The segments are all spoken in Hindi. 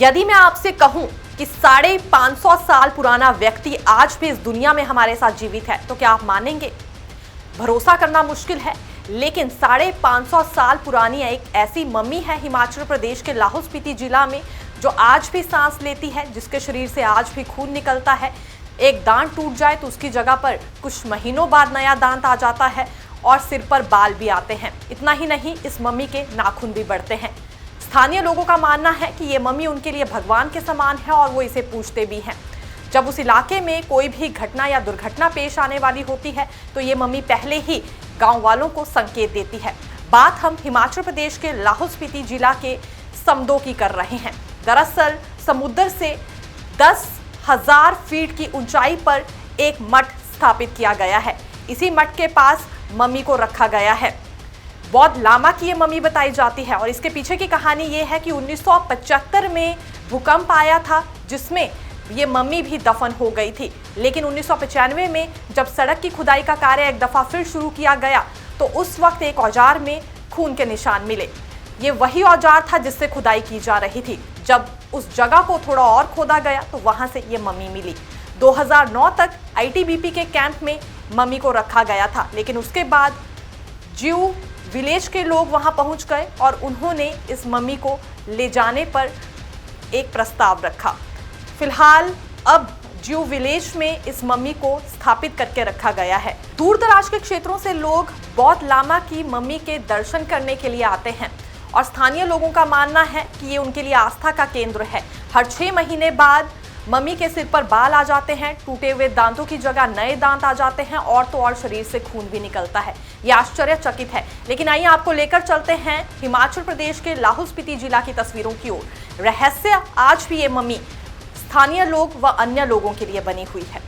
यदि मैं आपसे कहूं कि 550 साल पुराना व्यक्ति आज भी इस दुनिया में हमारे साथ जीवित है तो क्या आप मानेंगे? भरोसा करना मुश्किल है, लेकिन 550 साल पुरानी एक ऐसी मम्मी है हिमाचल प्रदेश के लाहौल स्पीति जिला में जो आज भी सांस लेती है, जिसके शरीर से आज भी खून निकलता है। एक दांत टूट जाए तो उसकी जगह पर कुछ महीनों बाद नया दांत आ जाता है और सिर पर बाल भी आते हैं। इतना ही नहीं, इस मम्मी के नाखून भी बढ़ते हैं। स्थानीय लोगों का मानना है कि ये मम्मी उनके लिए भगवान के समान है और वो इसे पूजते भी हैं। जब उस इलाके में कोई भी घटना या दुर्घटना पेश आने वाली होती है तो ये मम्मी पहले ही गांव वालों को संकेत देती है। बात हम हिमाचल प्रदेश के लाहौल स्पीति जिला के समदो की कर रहे हैं। दरअसल समुद्र से 10,000 फीट की ऊंचाई पर एक मठ स्थापित किया गया है। इसी मठ के पास मम्मी को रखा गया है। बौद्ध लामा की ये मम्मी बताई जाती है और इसके पीछे की कहानी ये है कि 1975 में भूकंप आया था जिसमें ये मम्मी भी दफन हो गई थी। लेकिन 1995 में जब सड़क की खुदाई का कार्य एक दफ़ा फिर शुरू किया गया तो उस वक्त एक औजार में खून के निशान मिले। ये वही औजार था जिससे खुदाई की जा रही थी। जब उस जगह को थोड़ा और खोदा गया तो वहाँ से ये मम्मी मिली। 2009 तक आईटीबीपी के कैंप में मम्मी को रखा गया था, लेकिन उसके बाद ज्यू विलेज के लोग वहां पहुंच गए और उन्होंने इस मम्मी को ले जाने पर एक प्रस्ताव रखा। फिलहाल अब ज्यू विलेज में इस मम्मी को स्थापित करके रखा गया है। दूर दराज के क्षेत्रों से लोग बौद्ध लामा की मम्मी के दर्शन करने के लिए आते हैं और स्थानीय लोगों का मानना है कि ये उनके लिए आस्था का केंद्र है। हर 6 महीने बाद मम्मी के सिर पर बाल आ जाते हैं, टूटे हुए दांतों की जगह नए दांत आ जाते हैं और तो और शरीर से खून भी निकलता है। यह आश्चर्यचकित है। लेकिन आइए आपको लेकर चलते हैं हिमाचल प्रदेश के लाहौल स्पीति जिला की तस्वीरों की ओर। रहस्य आज भी ये मम्मी स्थानीय लोग व अन्य लोगों के लिए बनी हुई है।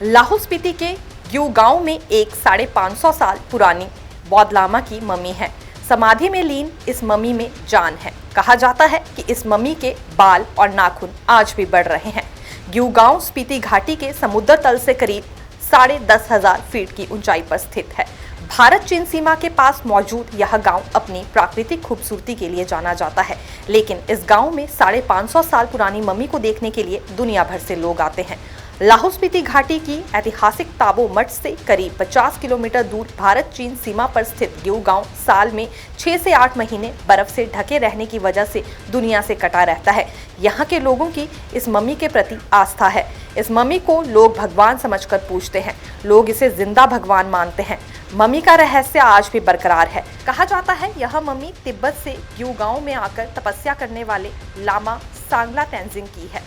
लाहौल स्पीति के ग्यू गांव में एक 550 साल पुरानी बौद्ध लामा की मम्मी है। समाधि में लीन इस मम्मी में जान है। कहा जाता है कि इस मम्मी के बाल और नाखून आज भी बढ़ रहे हैं। ग्यू गांव स्पीति घाटी के समुद्र तल से करीब 10,500 फीट की ऊंचाई पर स्थित है। भारत चीन सीमा के पास मौजूद यह गांव अपनी प्राकृतिक खूबसूरती के लिए जाना जाता है, लेकिन इस गांव में 550 साल पुरानी मम्मी को देखने के लिए दुनिया भर से लोग आते हैं। लाहौल स्पीति घाटी की ऐतिहासिक ताबो मठ से करीब 50 किलोमीटर दूर भारत चीन सीमा पर स्थित ग्यू गांव साल में 6 से 8 महीने बर्फ से ढके रहने की वजह से दुनिया से कटा रहता है। यहाँ के लोगों की इस मम्मी के प्रति आस्था है। इस मम्मी को लोग भगवान समझकर पूजते हैं। लोग इसे जिंदा भगवान मानते हैं। मम्मी का रहस्य आज भी बरकरार है। कहा जाता है यह मम्मी तिब्बत से ग्यू गांव में आकर तपस्या करने वाले लामा सांगला तेंजिंग की है।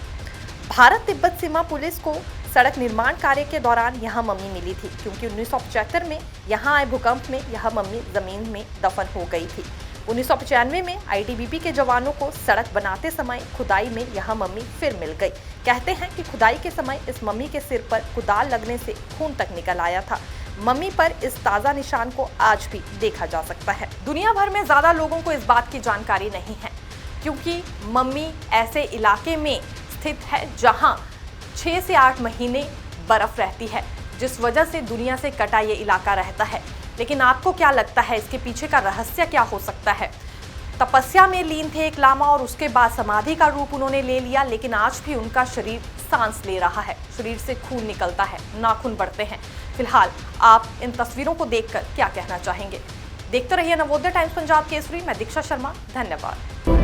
भारत तिब्बत सीमा पुलिस को सड़क निर्माण कार्य के दौरान यह मम्मी मिली थी, क्योंकि 1975 में यहाँ आए भूकंप में यह मम्मी जमीन में दफन हो गई थी। 1995 में आईटीबीपी के जवानों को सड़क बनाते समय खुदाई में यह मम्मी फिर मिल गई। कहते हैं कि खुदाई के समय इस मम्मी के सिर पर कुदाल लगने से खून तक निकल आया था। मम्मी पर इस ताज़ा निशान को आज भी देखा जा सकता है। दुनिया भर में ज़्यादा लोगों को इस बात की जानकारी नहीं है, क्योंकि मम्मी ऐसे इलाके में स्थित है जहां 6 से 8 महीने बर्फ रहती है, जिस वजह से दुनिया से कटा ये इलाका रहता है। लेकिन आपको क्या लगता है इसके पीछे का रहस्य क्या हो सकता है? तपस्या में लीन थे एक लामा और उसके बाद समाधि का रूप उन्होंने ले लिया, लेकिन आज भी उनका शरीर सांस ले रहा है, शरीर से खून निकलता है, नाखून बढ़ते हैं। फिलहाल आप इन तस्वीरों को देखकर क्या कहना चाहेंगे? देखते रहिए नवोदय टाइम्स पंजाब केसरी। मैं दीक्षा शर्मा, धन्यवाद।